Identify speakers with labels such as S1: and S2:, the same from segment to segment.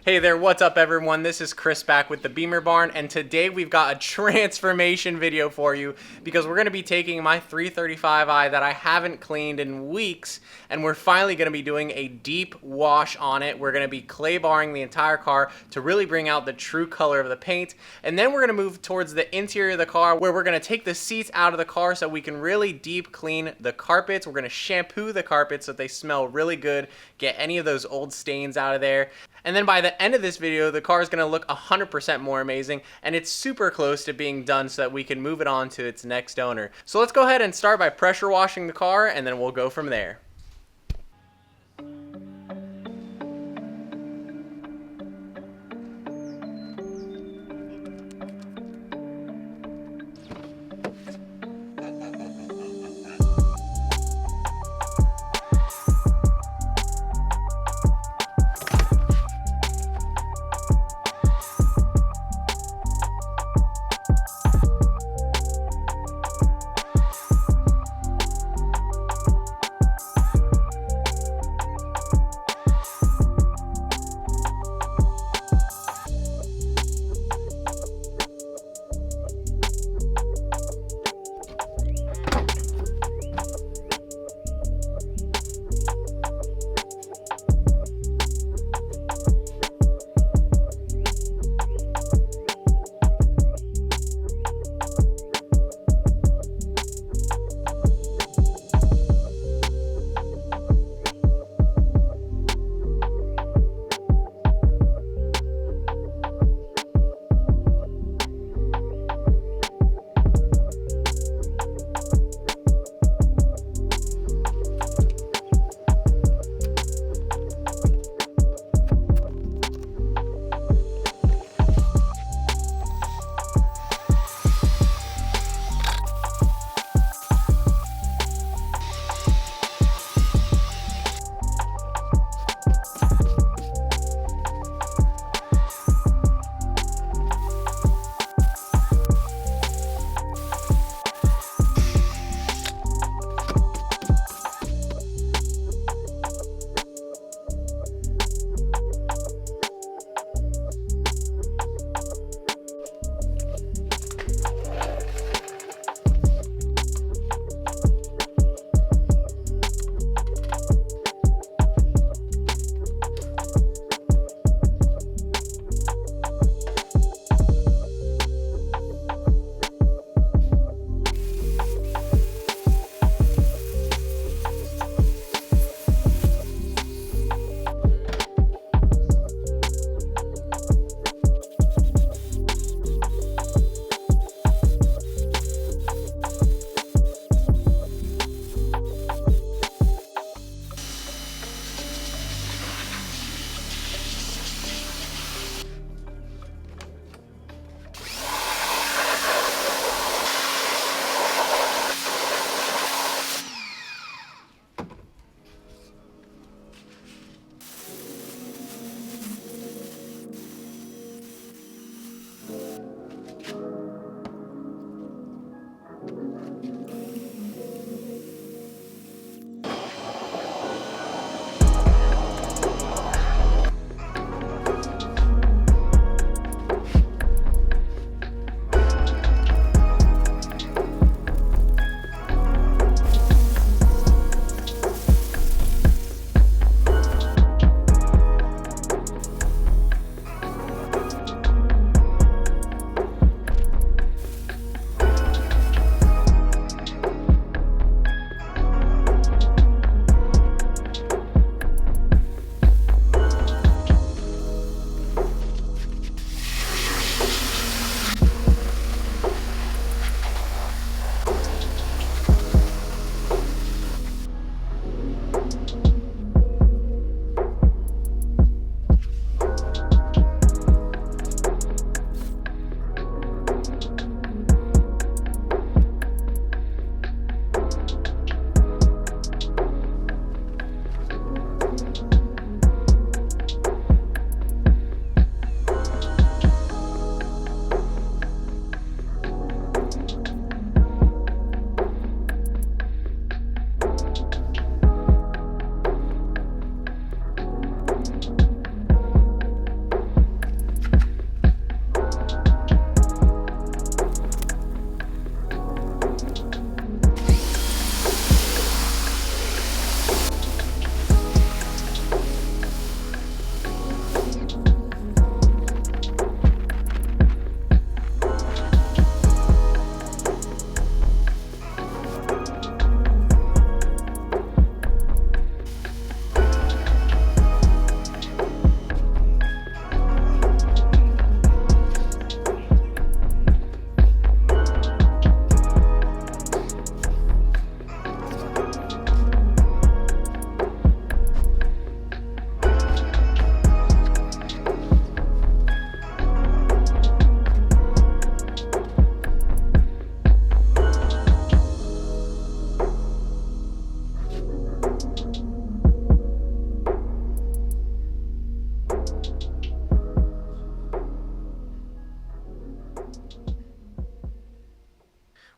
S1: Hey there, what's up everyone? This is Chris back with the Bimmer Barn, and today we've got a transformation video for you because we're going to be taking my 335i that I haven't cleaned in weeks, and we're finally going to be doing a deep wash on it. We're going to be clay barring the entire car to really bring out the true color of the paint, and then we're going to move towards the interior of the car where we're going to take the seats out of the car so we can really deep clean the carpets. We're going to shampoo the carpets so that they smell really good, get any of those old stains out of there. And then by the end of this video, the car is going to look 100% more amazing, and it's super close to being done so that we can move it on to its next owner. So let's go ahead and start by pressure washing the car, and then we'll go from there.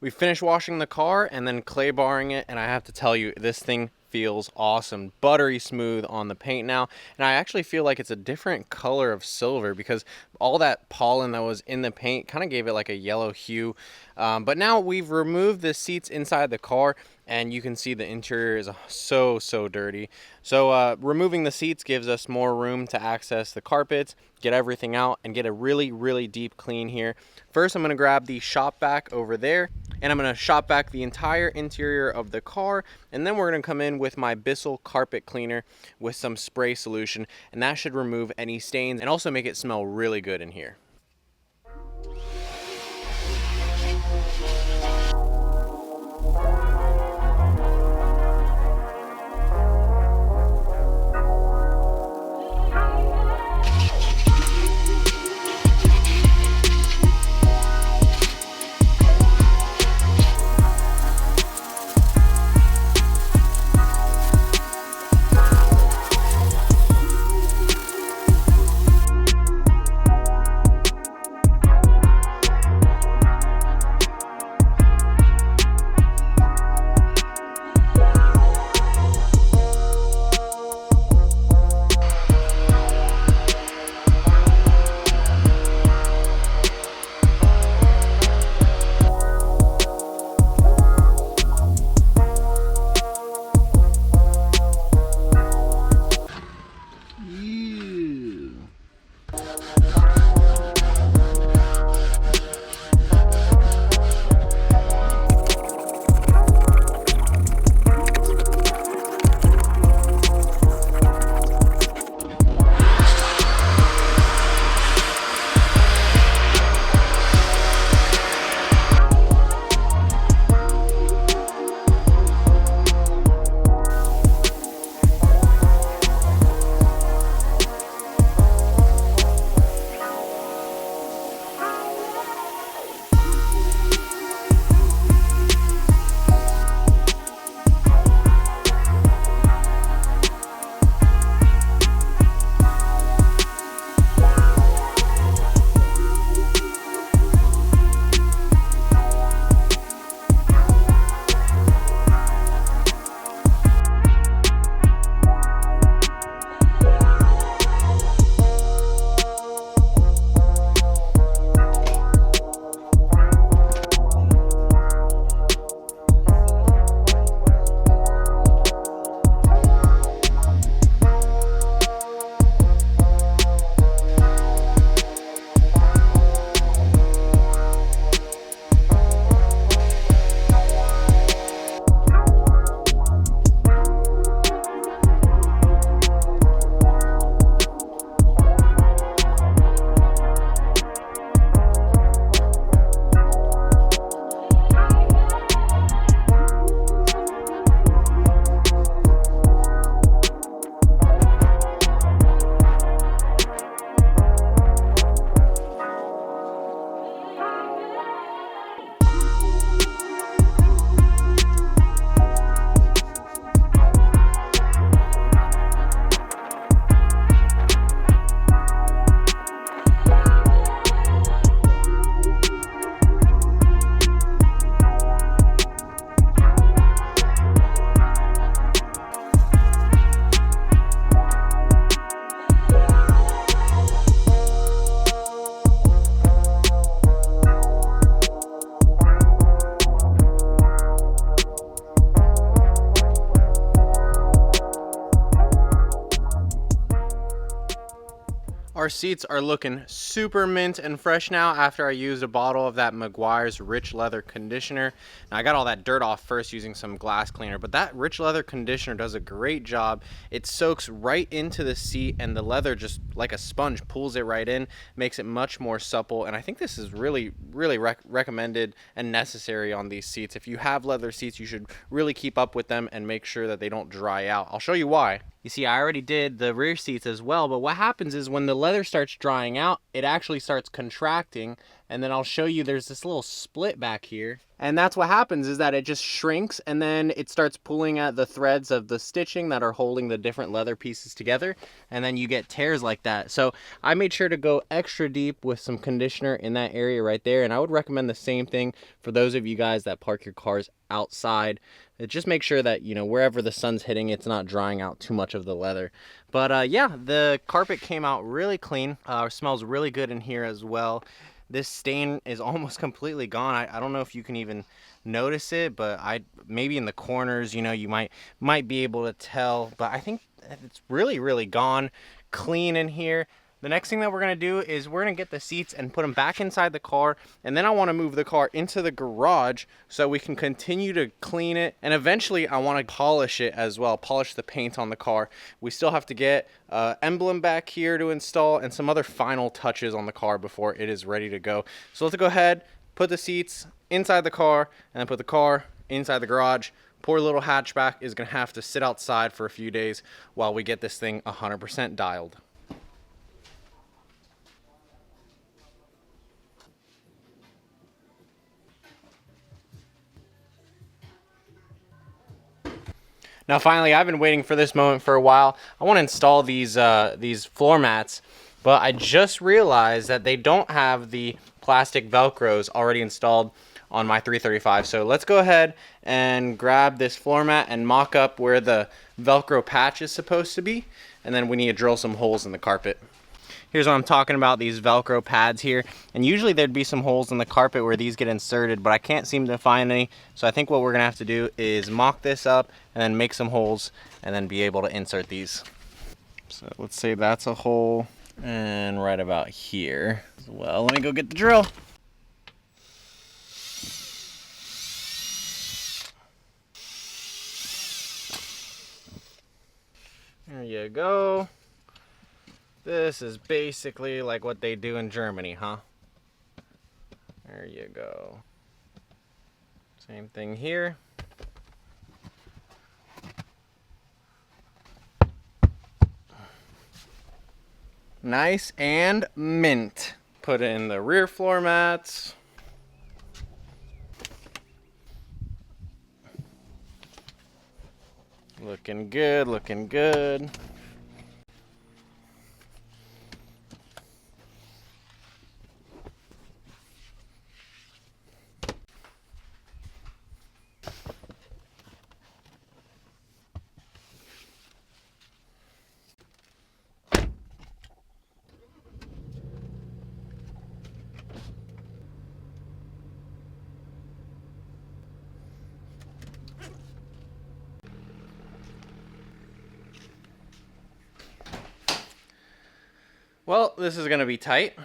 S1: We finished washing the car and then clay barring it, and I have to tell you, this thing feels awesome. Buttery smooth on the paint now, and I actually feel like it's a different color of silver because all that pollen that was in the paint kind of gave it like a yellow hue. But now we've removed the seats inside the car, and you can see the interior is so dirty. So removing the seats gives us more room to access the carpets, get everything out, and get a really deep clean here. First, I'm going to grab the shop vac over there, and I'm going to shop vac the entire interior of the car, and then we're going to come in with my Bissell carpet cleaner with some spray solution, and that should remove any stains and also make it smell really good in here. Our seats are looking super mint and fresh now after I used a bottle of that Meguiar's Rich Leather Conditioner. Now, I got all that dirt off first using some glass cleaner, but that Rich Leather Conditioner does a great job. It soaks right into the seat, and the leather, just like a sponge, pulls it right in, makes it much more supple. And I think this is really recommended and necessary on these seats. If you have leather seats, you should really keep up with them and make sure that they don't dry out. I'll show you why. You see, I already did the rear seats as well, but what happens is when the leather starts drying out, it actually starts contracting, and then I'll show you there's this little split back here. And that's what happens, is that it just shrinks and then it starts pulling at the threads of the stitching that are holding the different leather pieces together, and then you get tears like that. So I made sure to go extra deep with some conditioner in that area right there, and I would recommend the same thing for those of you guys that park your cars outside. Just make sure that, you know, wherever the sun's hitting, it's not drying out too much of the leather. But yeah, the carpet came out really clean. Smells really good in here as well. This stain is almost completely gone. I don't know if you can even notice it, but maybe in the corners, you know, you might be able to tell, but I think it's really gone, clean in here. The next thing that we're going to do is we're going to get the seats and put them back inside the car, and then I want to move the car into the garage so we can continue to clean it, and eventually I want to polish it as well, polish the paint on the car. We still have to get emblem back here to install and some other final touches on the car before it is ready to go. So let's go ahead, put the seats inside the car, and then put the car inside the garage. Poor little hatchback is going to have to sit outside for a few days while we get this thing 100% dialed. Now finally, I've been waiting for this moment for a while. I want to install these floor mats, but I just realized that they don't have the plastic Velcros already installed on my 335. So let's go ahead and grab this floor mat and mock up where the Velcro patch is supposed to be, and then we need to drill some holes in the carpet. Here's what I'm talking about, these Velcro pads here. And usually there'd be some holes in the carpet where these get inserted, but I can't seem to find any. So I think what we're gonna have to do is mock this up and then make some holes and then be able to insert these. So let's say that's a hole, and right about here as well. Let me go get the drill. There you go. This is basically like what they do in Germany, huh? There you go. Same thing here. Nice and mint. Put in the rear floor mats. Looking good, looking good. Well, this is gonna be tight.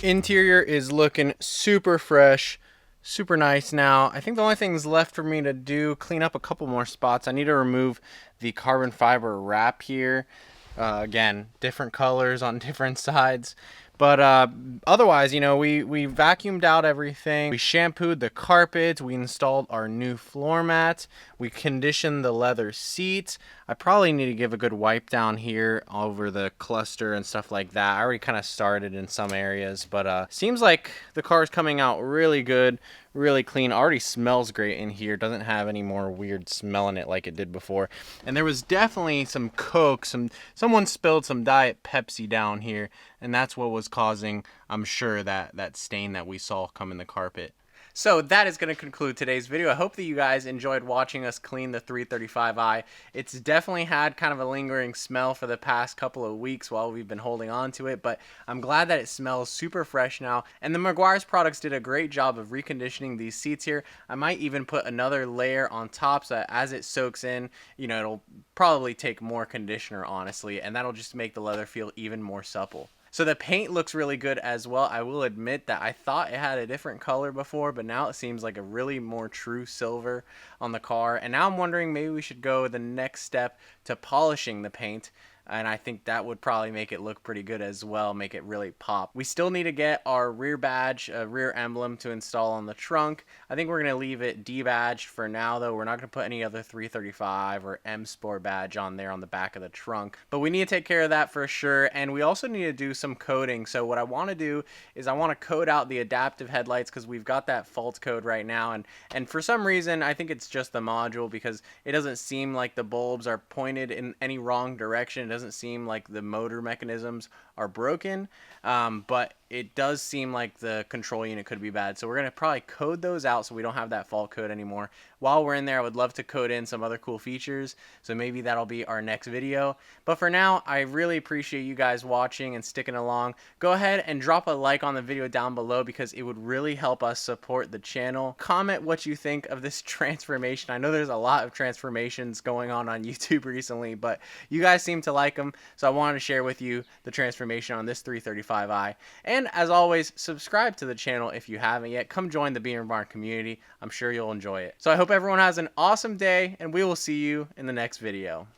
S1: Interior is looking super fresh, super nice now. I think the only things left for me to do, clean up a couple more spots. I need to remove the carbon fiber wrap here. Again, different colors on different sides. But otherwise, you know, we vacuumed out everything. We shampooed the carpets. We installed our new floor mats. We conditioned the leather seats. I probably need to give a good wipe down here over the cluster and stuff like that. I already kind of started in some areas, but seems like the car is coming out really good, really clean. Already smells great in here. Doesn't have any more weird smell in it like it did before. And there was definitely some Coke, someone spilled some Diet Pepsi down here, and that's what was causing, I'm sure, that stain that we saw come in the carpet. So that is going to conclude today's video. I hope that you guys enjoyed watching us clean the 335i. It's definitely had kind of a lingering smell for the past couple of weeks while we've been holding on to it, but I'm glad that it smells super fresh now. And the Meguiar's products did a great job of reconditioning these seats here. I might even put another layer on top so that as it soaks in, you know, it'll probably take more conditioner, honestly, and that'll just make the leather feel even more supple. So the paint looks really good as well. I will admit that I thought it had a different color before, but now it seems like a really more true silver on the car. And now I'm wondering maybe we should go the next step to polishing the paint. And I think that would probably make it look pretty good as well, make it really pop. We still need to get our rear badge, rear emblem to install on the trunk. I think we're going to leave it debadged for now, though. We're not going to put any other 335 or M Sport badge on there on the back of the trunk. But we need to take care of that for sure. And we also need to do some coating. So what I want to do is I want to coat out the adaptive headlights because we've got that fault code right now. And for some reason, I think it's just the module because it doesn't seem like the bulbs are pointed in any wrong direction. It doesn't seem like the motor mechanisms are broken, but it does seem like the control unit could be bad. So we're going to probably code those out so we don't have that fault code anymore. While we're in there, I would love to code in some other cool features. So maybe that'll be our next video. But for now, I really appreciate you guys watching and sticking along. Go ahead and drop a like on the video down below because it would really help us support the channel. Comment what you think of this transformation. I know there's a lot of transformations going on YouTube recently, but you guys seem to like them. So I wanted to share with you the transformation on this 335i. And as always, subscribe to the channel if you haven't yet. Come join the Bimmer Barn community. I'm sure you'll enjoy it. So I hope everyone has an awesome day, and we will see you in the next video.